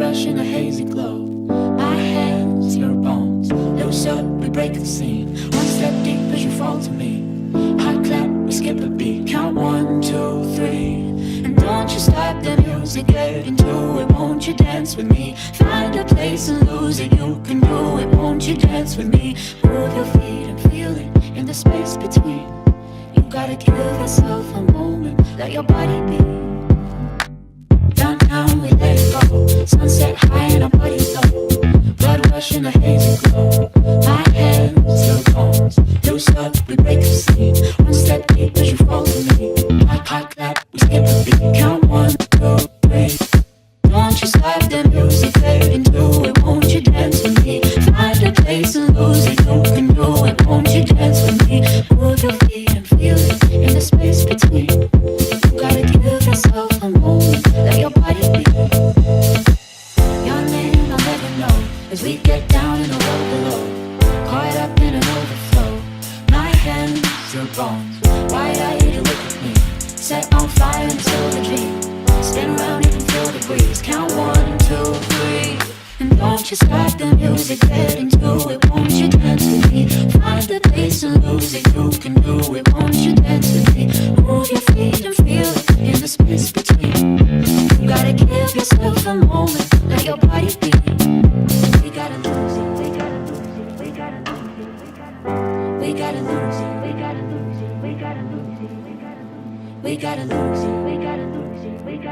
rush in a hazy glow. My hands, your bones, loose up, we break the scene. One step deep as you fall to me. Hot clap, we skip a beat. Count 1, 2, 3. And don't you stop the music, get into it. Won't you dance with me? Find a place and lose it. You can do it. Won't you dance with me? Move your feet and feel it in the space between. You gotta give yourself a moment. Let your body be. Downtown we let it go. Sunset high and our body low. Blood rush in a hazy glow. My hands, your bones, loose up, we break the scene. One step deep as you fall to me. Hot clap, we skip a beat. Count 1, 2, 3. Don't you stop the music, fade into it. Won't you dance with me? Find a place and lose it. You can do it. Won't you dance with me? Move your feet and feel it in the space between. You gotta give yourself a moment. Let your body be. Your name I'll never know as we get down in the road below. Caught up in an overflow. My hands, your bones. Wide-eyed, you look at me. Set on fire until the dream. Spin around, you can feel the breeze. Count 1, 2, 3. And don't you stop the music, get into it. Won't you dance with me? Find the place and lose it. You can do it. Won't you dance with me? Move your feet and feel it in the space between. You gotta give yourself a moment. Let your body be. We gotta lose it. We gotta lose it. We gotta lose it. We gotta lose it. We gotta lose it. We gotta lose it. We gotta lose it. We gotta lose it. We gotta lose it. We gotta